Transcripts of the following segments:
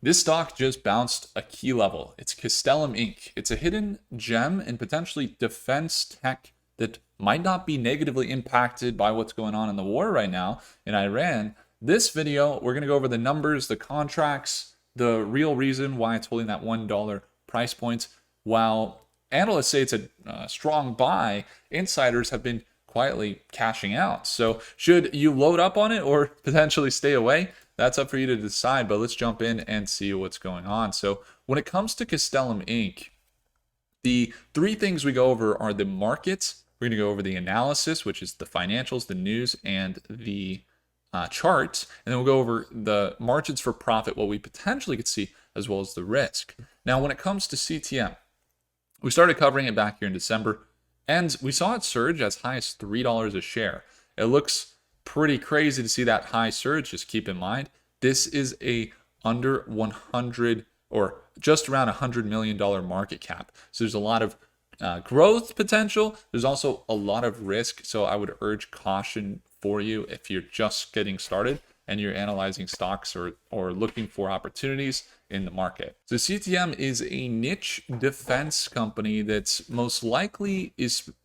This stock just bounced a key level. It's Castellum Inc. It's a hidden gem and potentially defense tech that might not be negatively impacted by what's going on in the war right now in Iran. This video, we're going to go over the numbers, the contracts, the real reason why it's holding that $1 price point. While analysts say it's a strong buy, insiders have been quietly cashing out. So should you load up on it or potentially stay away? That's up for you to decide, but let's jump in and see what's going on. So when it comes to Castellum Inc., the three things we go over are the markets. We're going to go over the analysis, which is the financials, the news, and the charts. And then we'll go over the margins for profit, what we potentially could see, as well as the risk. Now, when it comes to CTM, we started covering it back here in December, and we saw it surge as high as $3 a share. It looks pretty crazy to see that high surge. Just keep in mind, this is a under 100 or just around $100 million market cap. So there's a lot of growth potential. There's also a lot of risk. So I would urge caution for you if you're just getting started and you're analyzing stocks or looking for opportunities in the market. So CTM is a niche defense company that's most likely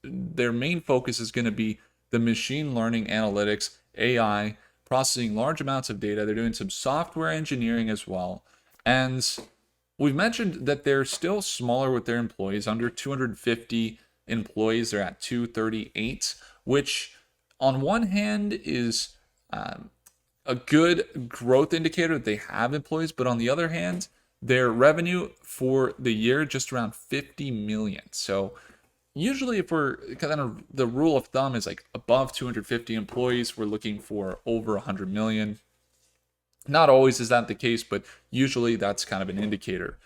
their main focus is going to be the machine learning analytics, AI, processing large amounts of data. They're doing some software engineering as well. And we've mentioned that they're still smaller with their employees, under 250 employees. They're at 238, which on one hand is a good growth indicator that they have employees, but on the other hand, their revenue for the year just around 50 million. So usually if we're kind of, the rule of thumb is like above 250 employees, we're looking for over 100 million. Not always is that the case, but usually that's kind of an indicator.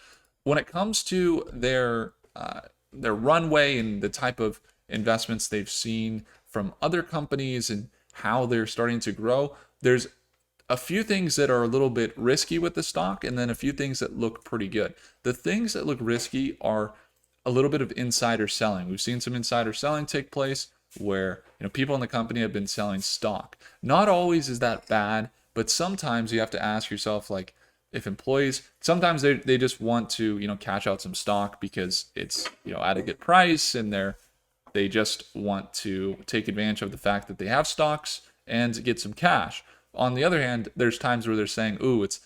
When it comes to their runway and the type of investments they've seen from other companies and how they're starting to grow, there's a few things that are a little bit risky with the stock, and then a few things that look pretty good. The things that look risky are a little bit of insider selling. We've seen some insider selling take place where people in the company have been selling stock. Not always is that bad, but sometimes you have to ask yourself, like, if employees, sometimes they just want to cash out some stock because it's at a good price, and they just want to take advantage of the fact that they have stocks and get some cash. On the other hand, there's times where they're saying, ooh, it's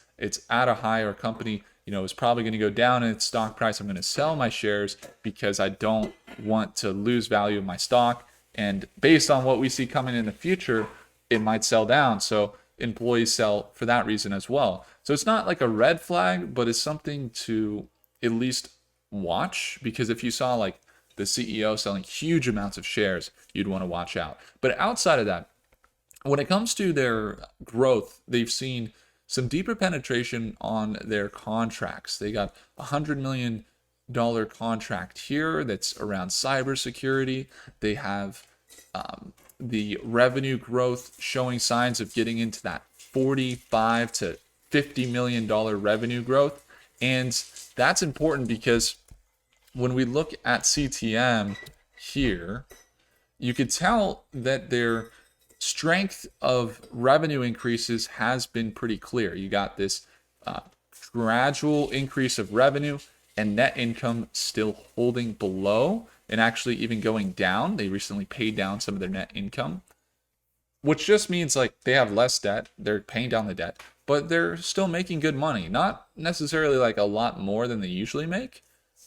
at a high, or company is probably going to go down in its stock price. I'm going to sell my shares because I don't want to lose value of my stock. And based on what we see coming in the future, it might sell down. So employees sell for that reason as well. So it's not like a red flag, but it's something to at least watch, because if you saw like the CEO selling huge amounts of shares, you'd want to watch out. But outside of that, when it comes to their growth, they've seen some deeper penetration on their contracts. They got $100 million contract here that's around cybersecurity. They have the revenue growth showing signs of getting into that $45 to $50 million revenue growth. And that's important because when we look at CTM here, you could tell that their strength of revenue increases has been pretty clear. You got this gradual increase of revenue, and net income still holding below and actually even going down. They recently paid down some of their net income, which just means like they have less debt. They're paying down the debt, but they're still making good money. Not necessarily like a lot more than they usually make,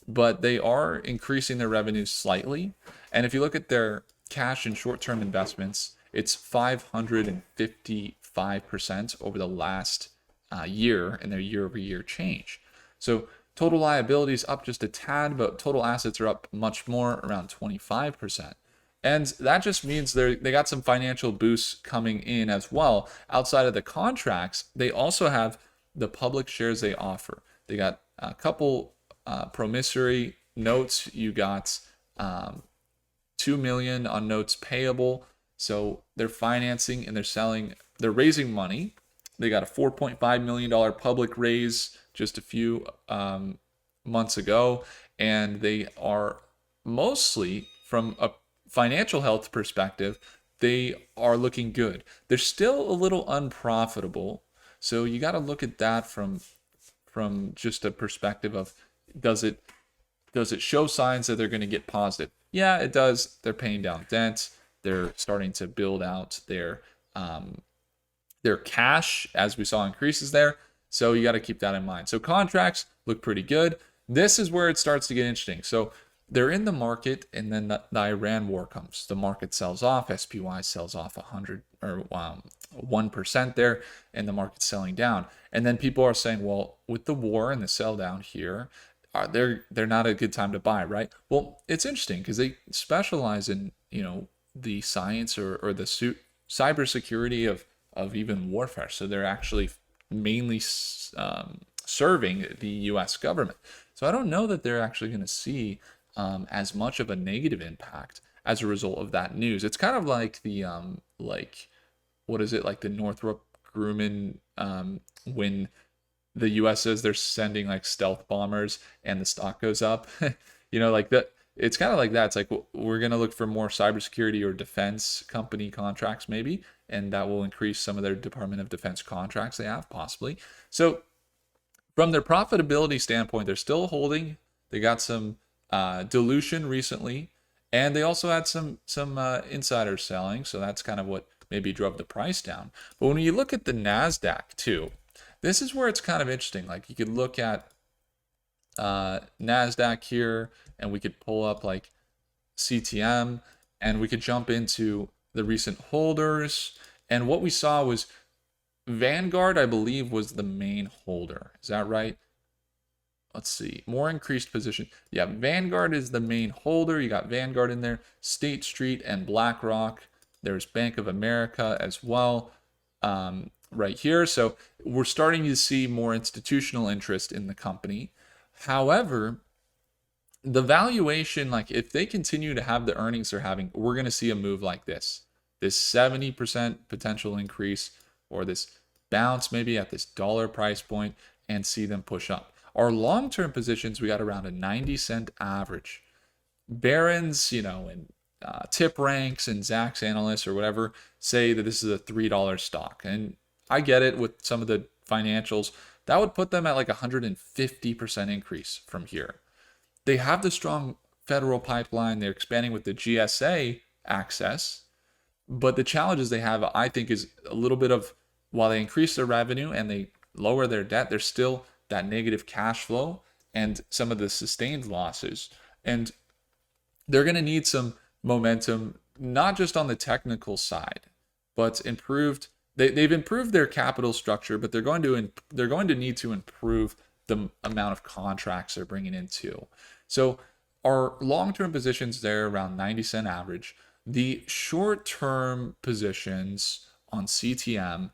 but they are increasing their revenues slightly. And if you look at their cash and short-term investments, it's 555% over the last year in their year-over-year change. So total liabilities up just a tad, but total assets are up much more, around 25%. And that just means they got some financial boosts coming in as well. Outside of the contracts, they also have the public shares they offer. They got a couple promissory notes. You got $2 million on notes payable. So they're financing and they're raising money. They got a $4.5 million public raise just a few months ago. And they are mostly, from a financial health perspective, they are looking good. They're still a little unprofitable. So you got to look at that from from just a perspective of does it show signs that they're going to get positive? Yeah, it does. They're paying down debt. They're starting to build out their cash, as we saw increases there. So you got to keep that in mind. So contracts look pretty good. This is where it starts to get interesting. So they're in the market, and then the Iran war comes. The market sells off. SPY sells off 100 or 1% there, and the market's selling down. And then people are saying, well, with the war and the sell down here, they're not a good time to buy, right? Well, it's interesting because they specialize in the science or the cybersecurity of even warfare. So they're actually mainly serving the U.S. government. So I don't know that they're actually going to see as much of a negative impact as a result of that news. It's kind of like the what is it, like the Northrop Grumman when the U.S. says they're sending like stealth bombers and the stock goes up. Like that. It's kind of like that. It's like we're going to look for more cybersecurity or defense company contracts maybe, and that will increase some of their Department of Defense contracts they have possibly. So from their profitability standpoint, they're still holding. They got some dilution recently, and they also had some insider selling. So that's kind of what maybe drove the price down. But when you look at the NASDAQ too, this is where it's kind of interesting. Like you could look at NASDAQ here, and we could pull up like CTM, and we could jump into the recent holders. And what we saw was Vanguard, I believe, was the main holder. Is that right? Let's see. More increased position. Yeah, Vanguard is the main holder. You got Vanguard in there, State Street and BlackRock. There's Bank of America as well right here. So we're starting to see more institutional interest in the company. However, the valuation, like if they continue to have the earnings they're having, we're going to see a move like this 70% potential increase, or this bounce maybe at this dollar price point, and see them push up. Our long-term positions, we got around a 90-cent average. Barron's, and Tip Ranks and Zacks Analysts or whatever say that this is a $3 stock. And I get it with some of the financials. That would put them at like 150% increase from here. They have the strong federal pipeline. They're expanding with the GSA access. But the challenges they have, I think, is a little bit of, while they increase their revenue and they lower their debt, there's still that negative cash flow and some of the sustained losses. And they're going to need some momentum, not just on the technical side, but improved. They've improved their capital structure, but they're going to need to improve the amount of contracts they're bringing in too. So our long-term positions there around 90-cent average. The short-term positions on CTM,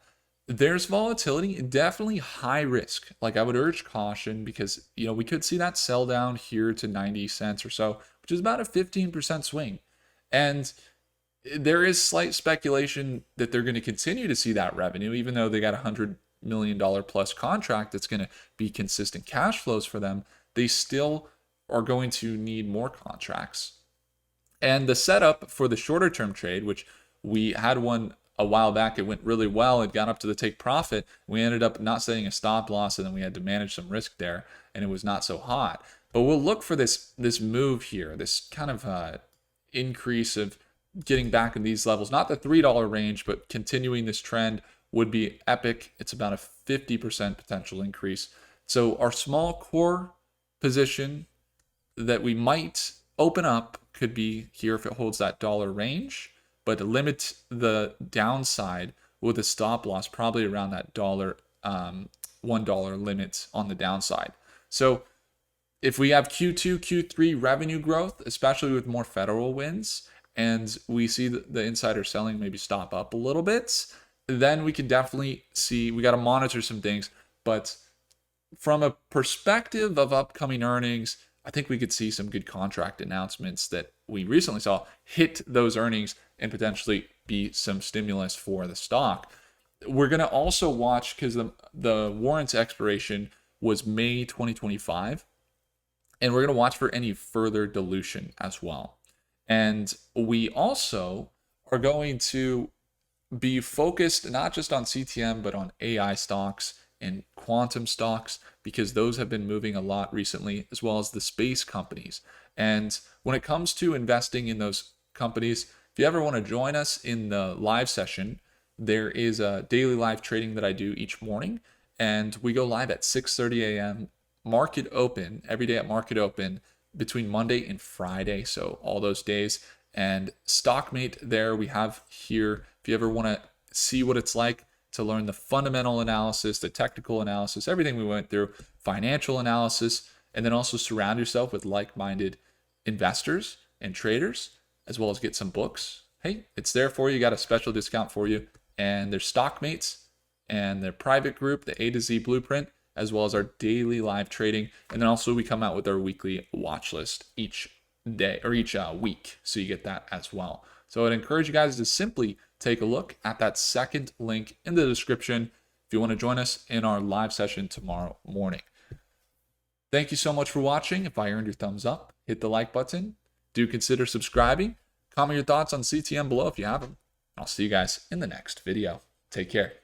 there's volatility, definitely high risk. Like I would urge caution because we could see that sell down here to 90 cents or so, which is about a 15% swing. And there is slight speculation that they're going to continue to see that revenue, even though they got $100 million plus contract that's going to be consistent cash flows for them. They still are going to need more contracts. And the setup for the shorter term trade, which we had one a while back, it went really well. It got up to the take profit. We ended up not setting a stop loss, and then we had to manage some risk there, and it was not so hot. But we'll look for this move here, this kind of increase of getting back in these levels, not the $3 range, but continuing this trend would be epic. It's about a 50% potential increase. So our small core position that we might open up could be here if it holds that dollar range, but limit the downside with a stop loss probably around that $1 limit on the downside. So if we have Q2, Q3 revenue growth, especially with more federal wins, and we see the insider selling maybe stop up a little bit, then we can definitely see, we got to monitor some things. But from a perspective of upcoming earnings, I think we could see some good contract announcements that we recently saw hit those earnings and potentially be some stimulus for the stock. We're going to also watch, because the warrants expiration was May 2025, and we're going to watch for any further dilution as well. And we also are going to be focused not just on CTM, but on AI stocks and quantum stocks, because those have been moving a lot recently, as well as the space companies. And when it comes to investing in those companies, if you ever want to join us in the live session, there is a daily live trading that I do each morning, and we go live at 6:30 a.m. market open every day at market open between Monday and Friday, so all those days. And Stockmate there we have here. If you ever want to see what it's like to learn the fundamental analysis, the technical analysis, everything we went through, financial analysis, and then also surround yourself with like-minded investors and traders, as well as get some books. Hey, it's there for you. Got a special discount for you. And there's Stockmates and their private group, the A to Z Blueprint, as well as our daily live trading. And then also we come out with our weekly watch list each day or each week. So you get that as well. So I'd encourage you guys to simply take a look at that second link in the description if you want to join us in our live session tomorrow morning. Thank you so much for watching. If I earned your thumbs up, hit the like button. Do consider subscribing. Comment your thoughts on CTM below if you have them. I'll see you guys in the next video. Take care.